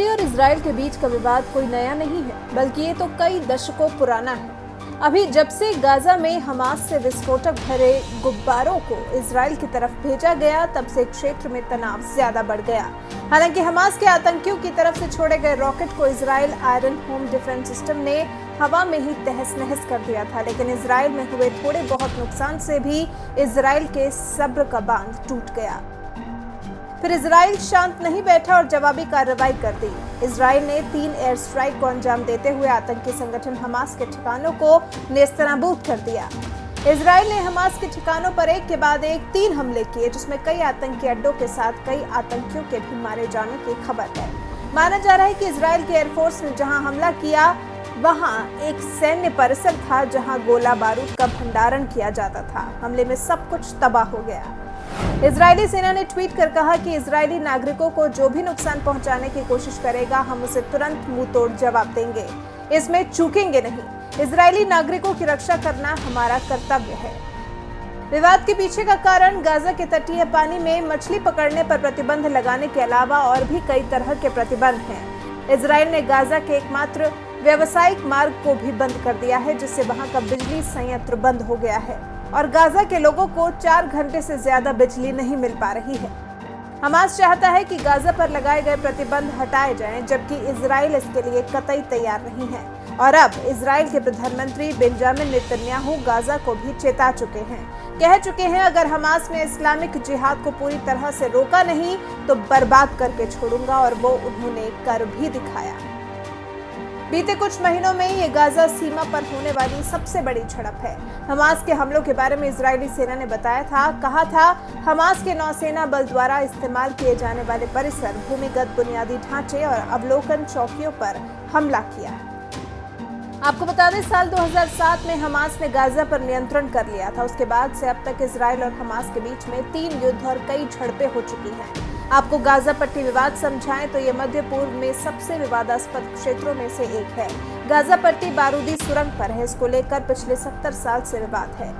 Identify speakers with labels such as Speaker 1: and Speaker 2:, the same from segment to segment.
Speaker 1: और इजराइल के बीच का विवाद कोई नया नहीं है, बल्कि ये तो कई दशकों पुराना है। अभी जब से गाजा में हमास से विस्फोटक भरे गुब्बारों को इजराइल की तरफ भेजा गया, तब से क्षेत्र में तनाव ज्यादा बढ़ गया। हालांकि हमास के आतंकियों की तरफ से छोड़े गए रॉकेट को Israel iron home defence system ने हवा में ही तहस नहस कर दिया था, लेकिन इजराइल में हुए थोड़े बहुत नुकसान से भी इजराइल के सब्र का बांध टूट गया। फिर इजराइल शांत नहीं बैठा और जवाबी कार्रवाई कर दी। इजराइल ने 3 एयर स्ट्राइक को अंजाम देते हुए आतंकी संगठन हमास के ठिकानों को नेस्तनाबूद कर दिया। इजराइल ने हमास के ठिकानों पर एक के बाद एक 3 हमले किए, जिसमें कई आतंकी अड्डों के साथ कई आतंकियों के भी मारे जाने की खबर है। माना जा रहा है कि इजराइल की एयरफोर्स ने जहां हमला किया, वहां एक सैन्य परिसर था जहां गोला बारूद का भंडारण किया जाता था। हमले में सब कुछ तबाह हो गया। इजरायली सेना ने ट्वीट कर कहा कि इजरायली नागरिकों को जो भी नुकसान पहुंचाने की कोशिश करेगा, हम उसे तुरंत मुंहतोड़ जवाब देंगे, इसमें चूकेंगे नहीं। इजरायली नागरिकों की रक्षा करना हमारा कर्तव्य है। विवाद के पीछे का कारण गाजा के तटीय पानी में मछली पकड़ने पर प्रतिबंध लगाने के अलावा और भी कई तरह के प्रतिबंध हैं। इजराइल ने गाजा के एकमात्र व्यावसायिक मार्ग को भी बंद कर दिया है, जिससे वहां का बिजली संयंत्र बंद हो गया है और गाजा के लोगों को 4 घंटे से ज्यादा बिजली नहीं मिल पा रही है। हमास चाहता है कि गाजा पर लगाए गए प्रतिबंध हटाए जाएं, जबकि इजराइल इसके लिए कतई तैयार नहीं है। और अब इजराइल के प्रधानमंत्री बेंजामिन नेतन्याहू गाजा को भी चेता चुके हैं, कह चुके हैं, अगर हमास ने इस्लामिक जिहाद को पूरी तरह से रोका नहीं तो बर्बाद करके छोड़ूंगा, और वो उन्होंने कर भी दिखाया। बीते कुछ महीनों में ये गाजा सीमा पर होने वाली सबसे बड़ी झड़प है। हमास के हमलों के बारे में इजरायली सेना ने कहा था, हमास के नौसेना बल द्वारा इस्तेमाल किए जाने वाले परिसर, भूमिगत बुनियादी ढांचे और अवलोकन चौकियों पर हमला किया। आपको बता दें, साल 2007 में हमास ने गाजा पर नियंत्रण कर लिया था। उसके बाद से अब तक इजराइल और हमास के बीच में 3 युद्ध और कई झड़पें हो चुकी हैं। आपको गाजा पट्टी विवाद समझाएं तो ये मध्य पूर्व में सबसे विवादास्पद क्षेत्रों में से एक है। गाजा पट्टी बारूदी सुरंग पर है। इसको लेकर पिछले 70 साल से विवाद है।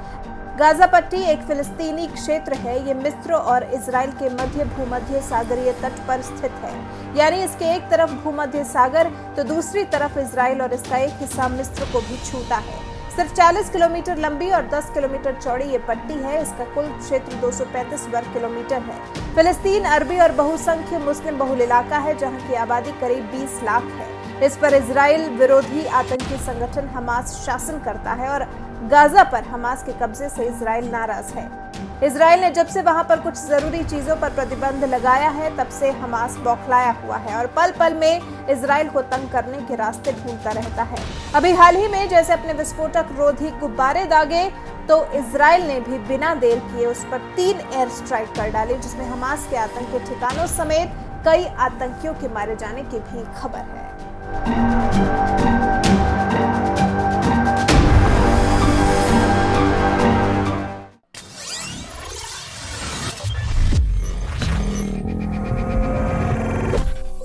Speaker 1: गाजा पट्टी एक फिलिस्तीनी क्षेत्र है। ये मिस्र और इजराइल के मध्य भूमध्य सागरीय तट पर स्थित है, यानी इसके एक तरफ भूमध्य सागर तो दूसरी तरफ इजराइल, और इसका एक हिस्सा मिस्र को भी छूता है। सिर्फ 40 किलोमीटर लंबी और 10 किलोमीटर चौड़ी ये पट्टी है। इसका कुल क्षेत्र 235 वर्ग किलोमीटर है। फिलिस्तीन अरबी और बहुसंख्य मुस्लिम बहुल इलाका है, जहां की आबादी करीब 20 लाख है। इस पर इजराइल विरोधी आतंकी संगठन हमास शासन करता है और गाजा पर हमास के कब्जे से इजराइल नाराज है। इजराइल ने जब से वहां पर कुछ जरूरी चीजों पर प्रतिबंध लगाया है, तब से हमास बौखलाया हुआ है और पल पल में इजराइल को तंग करने के रास्ते ढूंढता रहता है। अभी हाल ही में जैसे अपने विस्फोटक रोधी गुब्बारे दागे, तो इजराइल ने भी बिना देर किए उस पर 3 एयर स्ट्राइक कर डाले, जिसमें हमास के आतंकी ठिकानों समेत कई आतंकियों के मारे जाने की भी खबर है।